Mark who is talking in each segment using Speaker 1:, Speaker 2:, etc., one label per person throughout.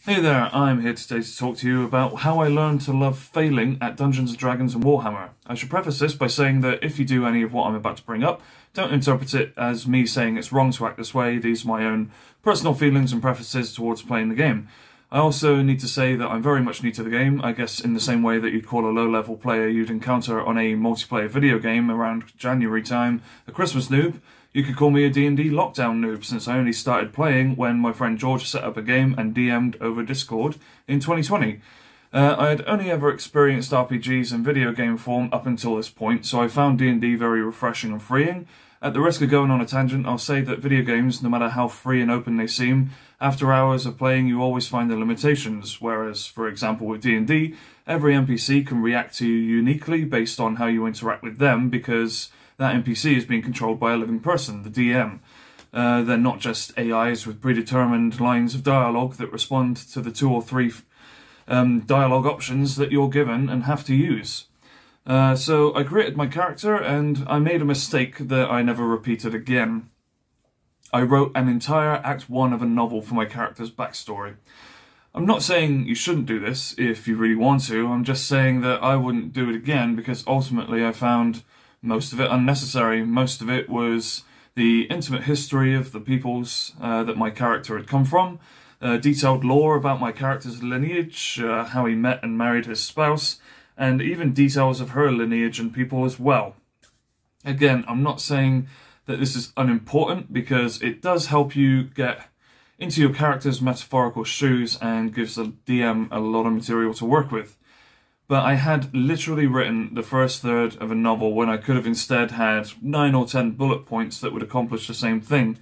Speaker 1: Hey there, I'm here today to talk to you about how I learned to love failing at Dungeons & Dragons and Warhammer. I should preface this by saying that if you do any of what I'm about to bring up, don't interpret it as me saying it's wrong to act this way. These are my own personal feelings and preferences towards playing the game. I also need to say that I'm very much new to the game, I guess in the same way that you'd call a low-level player you'd encounter on a multiplayer video game around January time a Christmas noob. You could call me a D&D lockdown noob, since I only started playing when my friend George set up a game and DM'd over Discord in 2020. I had only ever experienced RPGs in video game form up until this point, so I found D&D very refreshing and freeing. At the risk of going on a tangent, I'll say that video games, no matter how free and open they seem, after hours of playing you always find the limitations, whereas, for example with D&D, every NPC can react to you uniquely based on how you interact with them, because that NPC is being controlled by a living person, the DM. They're not just AIs with predetermined lines of dialogue that respond to the 2 or 3 dialogue options that you're given and have to use. So I created my character and I made a mistake that I never repeated again. I wrote an entire Act 1 of a novel for my character's backstory. I'm not saying you shouldn't do this if you really want to, I'm just saying that I wouldn't do it again because ultimately I found most of it unnecessary. Most of it was the intimate history of the peoples that my character had come from, detailed lore about my character's lineage, how he met and married his spouse, and even details of her lineage and people as well. Again, I'm not saying that this is unimportant because it does help you get into your character's metaphorical shoes and gives the DM a lot of material to work with. But I had literally written the first third of a novel when I could have instead had 9 or 10 bullet points that would accomplish the same thing.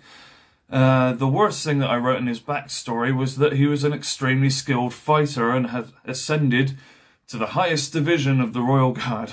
Speaker 1: The worst thing that I wrote in his backstory was that he was an extremely skilled fighter and had ascended to the highest division of the Royal Guard.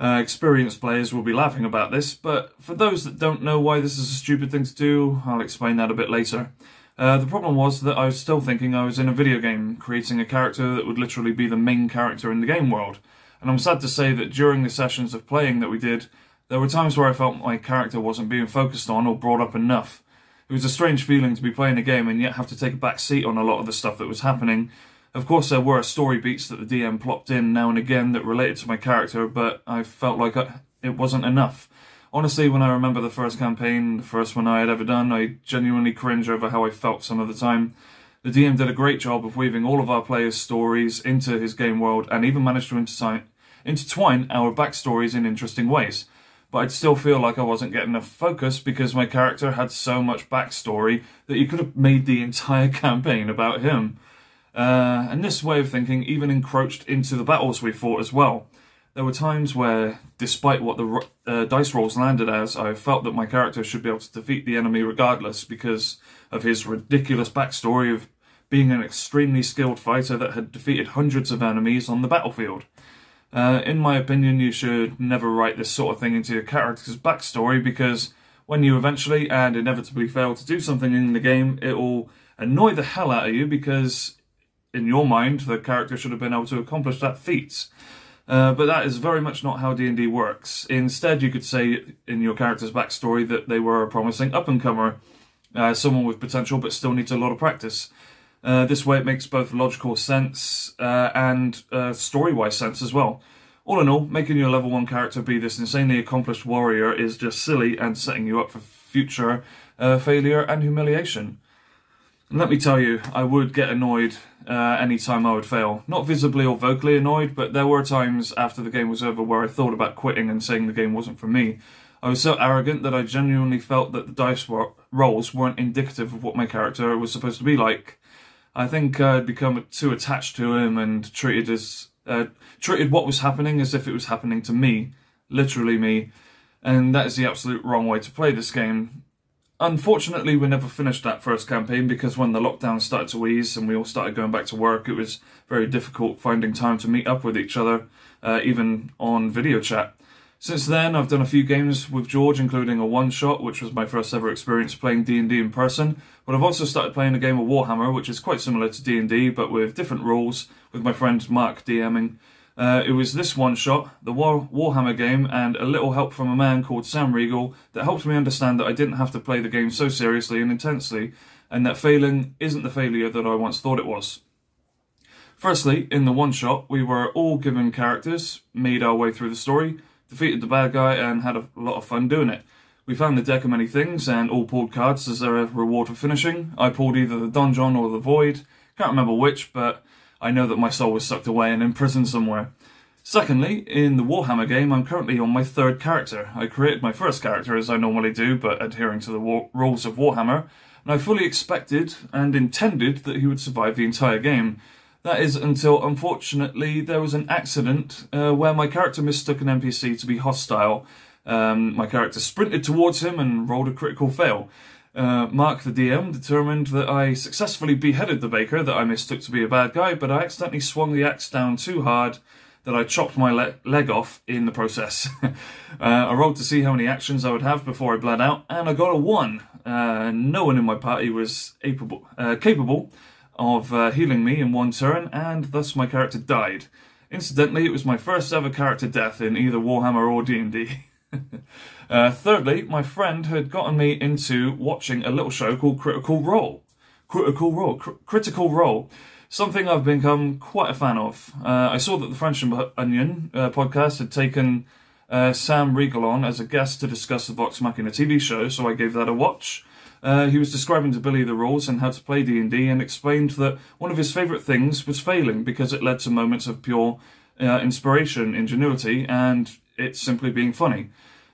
Speaker 1: Experienced players will be laughing about this, but for those that don't know why this is a stupid thing to do, I'll explain that a bit later. The problem was that I was still thinking I was in a video game, creating a character that would literally be the main character in the game world. And I'm sad to say that during the sessions of playing that we did, there were times where I felt my character wasn't being focused on or brought up enough. It was a strange feeling to be playing a game and yet have to take a back seat on a lot of the stuff that was happening. Of course there were story beats that the DM plopped in now and again that related to my character, but I felt like it wasn't enough. Honestly, when I remember the first campaign, the first one I had ever done, I genuinely cringe over how I felt some of the time. The DM did a great job of weaving all of our players' stories into his game world and even managed to intertwine our backstories in interesting ways. But I'd still feel like I wasn't getting enough focus because my character had so much backstory that you could have made the entire campaign about him. And this way of thinking even encroached into the battles we fought as well. There were times where, despite what the dice rolls landed as, I felt that my character should be able to defeat the enemy regardless because of his ridiculous backstory of being an extremely skilled fighter that had defeated hundreds of enemies on the battlefield. In my opinion, you should never write this sort of thing into your character's backstory because when you eventually and inevitably fail to do something in the game, it will annoy the hell out of you because, in your mind, the character should have been able to accomplish that feat. But that is very much not how D&D works. Instead, you could say in your character's backstory that they were a promising up-and-comer, someone with potential but still needs a lot of practice. This way it makes both logical sense and story-wise sense as well. All in all, making your level 1 character be this insanely accomplished warrior is just silly and setting you up for future failure and humiliation. And let me tell you, I would get annoyed any time I would fail. Not visibly or vocally annoyed, but there were times after the game was over where I thought about quitting and saying the game wasn't for me. I was so arrogant that I genuinely felt that the dice rolls weren't indicative of what my character was supposed to be like. I think I'd become too attached to him and treated what was happening as if it was happening to me. Literally me. And that is the absolute wrong way to play this game. Unfortunately, we never finished that first campaign because when the lockdown started to ease and we all started going back to work, it was very difficult finding time to meet up with each other, even on video chat. Since then, I've done a few games with George, including a one-shot, which was my first ever experience playing D&D in person, but I've also started playing a game of Warhammer, which is quite similar to D&D, but with different rules, with my friend Mark DMing. It was this one-shot, the Warhammer game, and a little help from a man called Reigel that helped me understand that I didn't have to play the game so seriously and intensely, and that failing isn't the failure that I once thought it was. Firstly, in the one-shot, we were all given characters, made our way through the story, defeated the bad guy, and had a lot of fun doing it. We found the deck of many things, and all pulled cards as a reward for finishing. I pulled either the Donjon or the Void, can't remember which, but I know that my soul was sucked away and imprisoned somewhere. Secondly, in the Warhammer game, I'm currently on my third character. I created my first character as I normally do, but adhering to the rules of Warhammer, and I fully expected and intended that he would survive the entire game. That is until, unfortunately, there was an accident where my character mistook an NPC to be hostile. My character sprinted towards him and rolled a critical fail. Mark, the DM, determined that I successfully beheaded the baker that I mistook to be a bad guy, but I accidentally swung the axe down too hard that I chopped my leg off in the process. I rolled to see how many actions I would have before I bled out, and I got a 1. No one in my party was capable of healing me in one turn, and thus my character died. Incidentally, it was my first ever character death in either Warhammer or D&D. Thirdly, my friend had gotten me into watching a little show called Critical Role. Critical Role. Something I've become quite a fan of. I saw that the French Onion podcast had taken Sam Reigel on as a guest to discuss the Vox Machina TV show, so I gave that a watch. He was describing to Billy the rules and how to play D&D, and explained that one of his favourite things was failing because it led to moments of pure inspiration, ingenuity, and it simply being funny.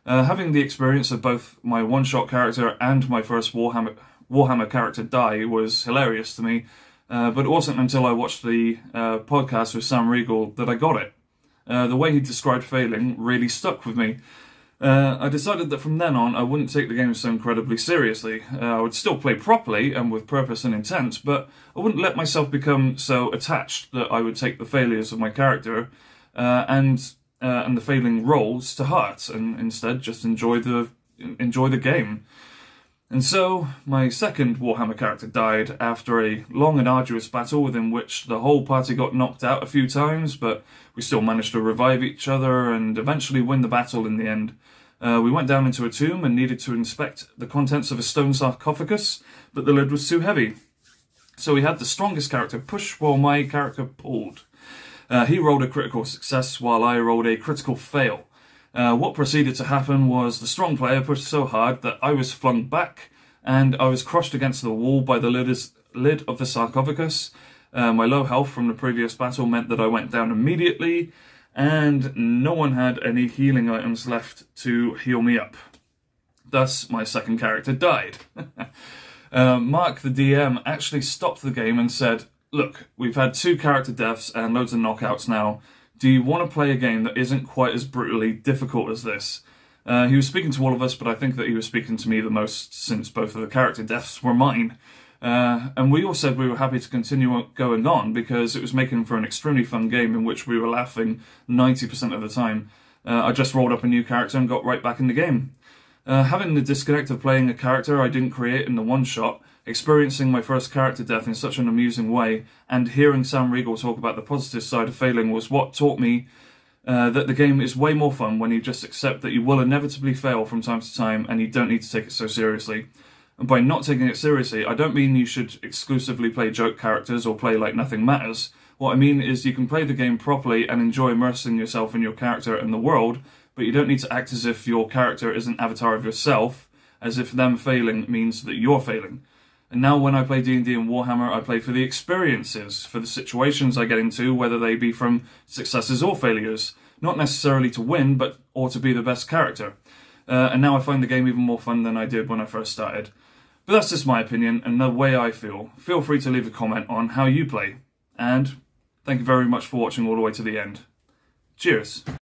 Speaker 1: Having the experience of both my one-shot character and my first Warhammer character die was hilarious to me, but it wasn't until I watched the podcast with Sam Reigel that I got it. The way he described failing really stuck with me. I decided that from then on I wouldn't take the game so incredibly seriously. I would still play properly and with purpose and intent, but I wouldn't let myself become so attached that I would take the failures of my character and the failing rolls to heart, and instead just enjoy the game. And so, my second Warhammer character died after a long and arduous battle within which the whole party got knocked out a few times, but we still managed to revive each other and eventually win the battle in the end. We went down into a tomb and needed to inspect the contents of a stone sarcophagus, but the lid was too heavy. So we had the strongest character push while my character pulled. He rolled a critical success while I rolled a critical fail. What proceeded to happen was the strong player pushed so hard that I was flung back and I was crushed against the wall by the lid of the sarcophagus. My low health from the previous battle meant that I went down immediately, and no one had any healing items left to heal me up. Thus, my second character died. Mark, the DM, actually stopped the game and said, "Look, we've had 2 character deaths and loads of knockouts now. Do you want to play a game that isn't quite as brutally difficult as this?" He was speaking to all of us, but I think that he was speaking to me the most, since both of the character deaths were mine. And we all said we were happy to continue going on because it was making for an extremely fun game in which we were laughing 90% of the time. I just rolled up a new character and got right back in the game. Having the disconnect of playing a character I didn't create in the one-shot, experiencing my first character death in such an amusing way, and hearing Sam Reigel talk about the positive side of failing was what taught me that the game is way more fun when you just accept that you will inevitably fail from time to time and you don't need to take it so seriously. And by not taking it seriously, I don't mean you should exclusively play joke characters or play like nothing matters. What I mean is you can play the game properly and enjoy immersing yourself in your character and the world, but you don't need to act as if your character is an avatar of yourself, as if them failing means that you're failing. And now when I play D&D and Warhammer, I play for the experiences, for the situations I get into, whether they be from successes or failures. Not necessarily to win, but or to be the best character. And now I find the game even more fun than I did when I first started. But that's just my opinion and the way I feel. Feel free to leave a comment on how you play. And thank you very much for watching all the way to the end. Cheers.